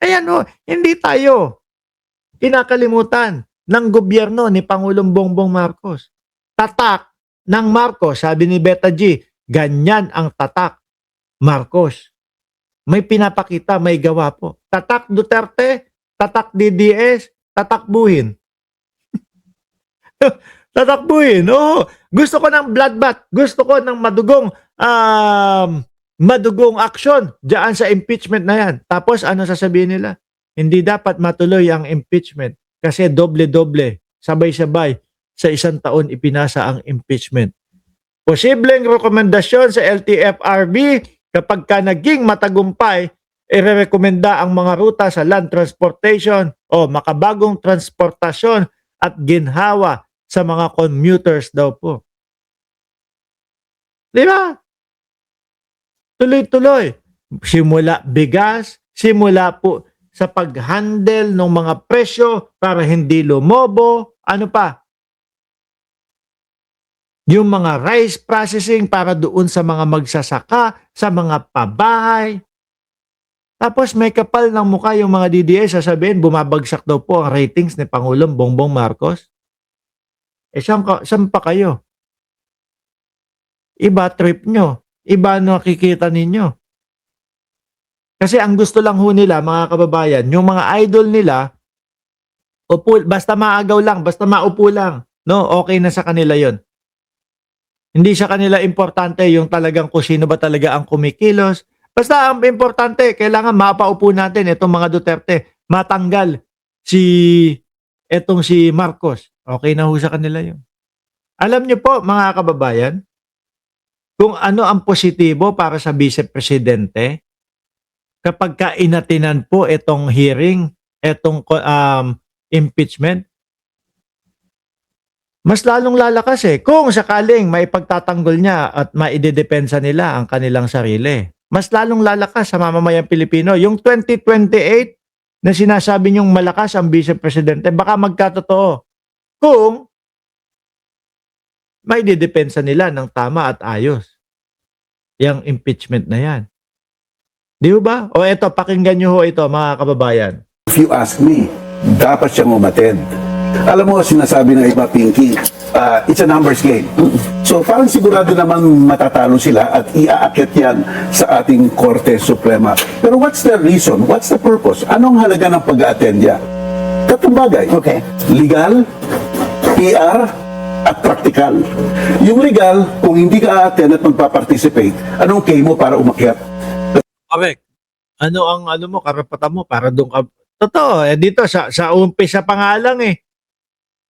Ayan o, hindi tayo kinakalimutan ng gobyerno ni Pangulong Bongbong Marcos. Tatak ng Marcos, sabi ni Beta G, ganyan ang tatak Marcos. May pinapakita, may gawa po. Tatak Duterte, tatak DDS, tatakbuhin. Tatakbuhin, oo. Gusto ko ng bloodbath. Gusto ko ng madugong action diyan sa impeachment na yan. Tapos ano sasabihin nila? Hindi dapat matuloy ang impeachment kasi doble-doble, sabay-sabay sa isang taon ipinasa ang impeachment. Posibleng rekomendasyon sa LTFRB kapag ka naging matagumpay, irerekomenda ang mga ruta sa land transportation o makabagong transportasyon at ginhawa sa mga commuters daw po. Di ba? Tuloy-tuloy. Simula bigas, simula po sa pag-handle ng mga presyo para hindi lumobo. Ano pa? Yung mga rice processing para doon sa mga magsasaka, sa mga pabahay. Tapos may kapal ng mukha yung mga DDS, sasabihin bumabagsak daw po ang ratings ni Pangulong Bongbong Marcos. Saan pa kayo? Iba trip nyo. Iba nakikita ninyo. Kasi ang gusto lang ho nila, mga kababayan, yung mga idol nila, basta maagaw lang, basta maupo lang, no? Okay na sa kanila yon. Hindi sa kanila importante yung talagang kung sino ba talaga ang kumikilos. Basta ang importante, kailangan mapaupo natin itong mga Duterte. Matanggal si Marcos. Okay na ho sa kanila yun. Alam niyo po, mga kababayan, kung ano ang positibo para sa Vice Presidente kapag kainatinan po itong hearing, itong impeachment, mas lalong lalakas kung sakaling maipagtatanggol niya at maidedepensa nila ang kanilang sarili. Mas lalong lalakas sa mamamayang Pilipino. Yung 2028 na sinasabi niyong malakas ang Vice Presidente, baka magkatotoo kung maidedepensa nila ng tama at ayos yung impeachment na yan. Di ba? O eto, pakinggan niyo ho ito, mga kababayan. If you ask me, dapat siyang umattend. Alam mo, sinasabi ng iba, Pinky, it's a numbers game. So parang sigurado naman matatalo sila at iaakit yan sa ating Korte Suprema. Pero what's the reason? What's the purpose? Anong halaga ng pag-attend niya? Tatlong bagay. Okay. Legal, PR, at practical. Yung legal, kung hindi ka attend at magpa-participate, anong kay mo para umakyat? Correct. Ano ang mo, karapatan mo para doon ka. Totoo, dito sa umpisa pa nga lang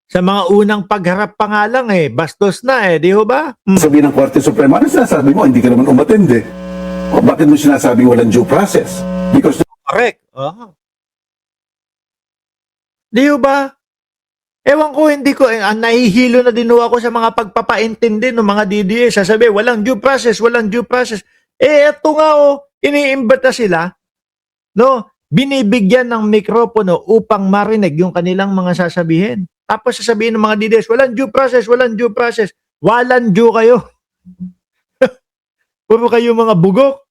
Sa mga unang pagharap pa nga lang bastos na di ho ba? Sabi ng Korte Suprema, ano sinasabi mo? Hindi ka naman umattend O bakit mo sinasabi walang due process? Because Correct. Di ho ba? Ewan ko, hindi ko, nahihilo na din ho ako sa mga pagpapaintindi ng mga DDA. Sasabi, walang due process, walang due process. Eto nga iniimbita sila, no? Binibigyan ng mikropono upang marinig yung kanilang mga sasabihin. Tapos sasabihin ng mga DDS, walang due process, walang due process. Walang due kayo. Puro kayo mga bugok.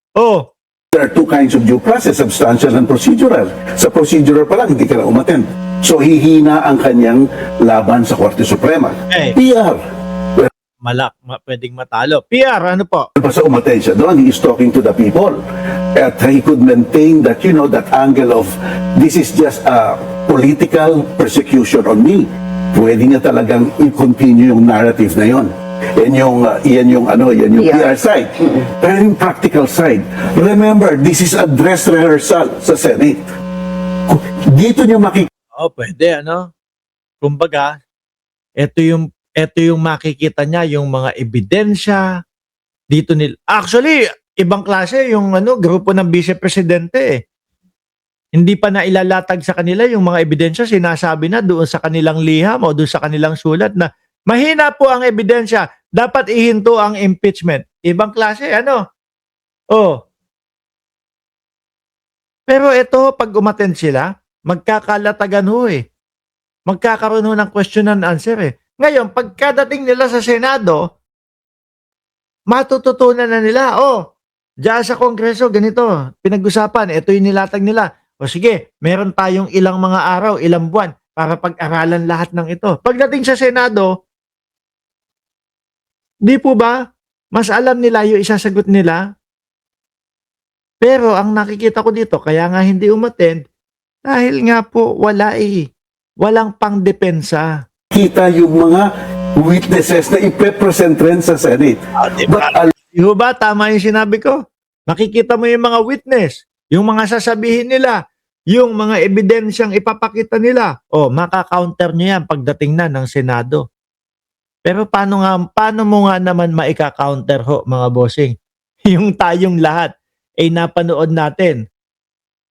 there are two kinds of due process, substantial and procedural. Sa procedural pa lang, hindi ka na umattend. So hihina ang kanyang laban sa Korte Suprema. PR. Pwedeng matalo. PR, ano po? Basta umattend siya doon, he is talking to the people. At he could maintain that, that angle of, this is just a political persecution on me. Pwede niya talagang i-continue yung narrative na yon. Yan yung PR side. Pero yung practical side, remember, this is a dress rehearsal sa Senate. Dito niya pwede, kumbaga, ito yung makikita niya, yung mga ebidensya dito nila. Actually, ibang klase yung grupo ng Vice Presidente. Hindi pa na ilalatag sa kanila yung mga ebidensya, sinasabi na doon sa kanilang liham o doon sa kanilang sulat na mahina po ang ebidensya, dapat ihinto ang impeachment. Ibang klase, Pero ito, pag umattend sila, magkakalatagan magkakaroon ng question and answer Ngayon, pagkadating nila sa Senado, matututunan na nila, diyan sa Kongreso, ganito, pinag-usapan, ito yung nilatag nila. O sige, meron tayong ilang mga araw, ilang buwan para pag-aralan lahat ng ito. Pagdating sa Senado, di po ba, mas alam nila yung isasagot nila? Pero ang nakikita ko dito, kaya nga hindi umattend, dahil nga po wala eh. Walang pangdepensa. Kita yung mga witnesses na ipepresent rin sa Senate. But Di ba, tama yung sinabi ko? Makikita mo yung mga witness, yung mga sasabihin nila, yung mga ebidensyang ipapakita nila. O, maka-counter nyo yan pagdating na ng Senado. Pero paano mo nga naman maika-counter ho, mga bossing? Yung tayong lahat ay napanood natin.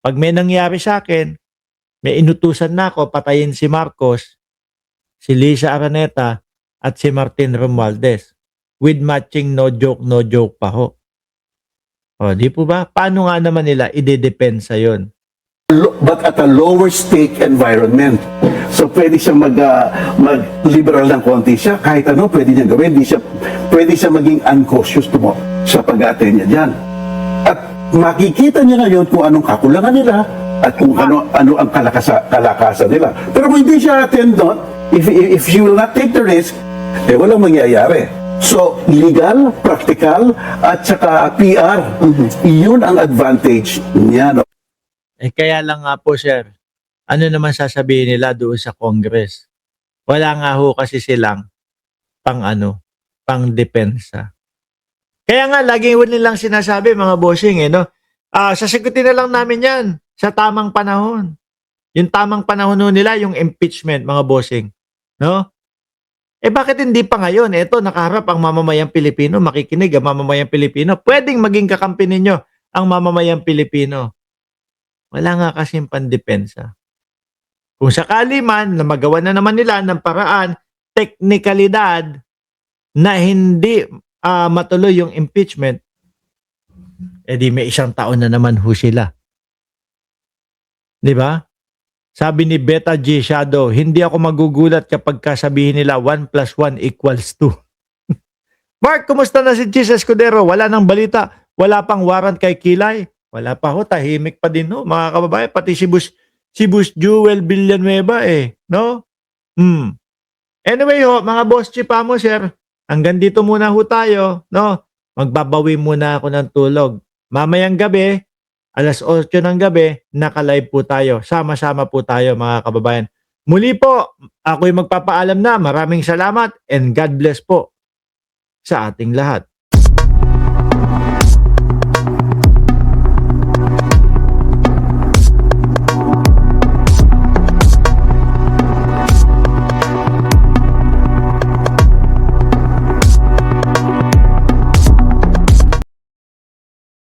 Pag may nangyari sa akin, may inutusan na ako patayin si Marcos, si Lisa Araneta, at si Martin Romualdez. With matching no joke pa ho. O, di po ba? Paano nga naman nila idedepensa yon? but at a lower stake environment. So pwede siya mag-liberal ng konti siya, kahit ano pwede niya gawin. Pwede siya maging uncautious sa pag-attend niya dyan. At makikita niya ngayon kung anong kakulangan nila at kung ano ang kalakasan nila. Pero kung hindi siya attend doon, if she will not take the risk, walang mangyayari. So, legal, practical, at saka PR, iyon ang advantage niya. No? Kaya lang nga po, sir, ano naman sasabihin nila doon sa Congress? Wala nga ho kasi silang pang-depensa. Kaya nga, lagi nilang sinasabi, mga bossing, no? Sasagutin na lang namin yan sa tamang panahon. Yung tamang panahon nila, yung impeachment, mga bossing. No? Bakit hindi pa ngayon? Ito, nakaharap ang mamamayang Pilipino, makikinig ang mamamayang Pilipino. Pwedeng maging kakampi ninyo ang mamamayang Pilipino. Wala nga kasing pandepensa. Kung sakali man na magawa na naman nila ng paraan, teknikalidad na hindi matuloy yung impeachment, di may isang taon na naman ho sila. Di ba? Sabi ni Beta G Shadow, hindi ako magugulat kapag kasabihin nila 1 + 1 = 2. Mark, kumusta na si Chis Escudero? Wala nang balita. Wala pang warrant kay Kilay. Wala pa ho, tahimik pa din ho, mga kababayan. Pati si Boss Jewel Villanueva no? Anyway ho, mga boss chipamo, sir, hanggang dito muna ho tayo, no? Magbabawi muna ako ng tulog. Mamayang gabi, 8:00 ng gabi, naka-live po tayo. Sama-sama po tayo, mga kababayan. Muli po, ako'y magpapaalam na. Maraming salamat and God bless po sa ating lahat.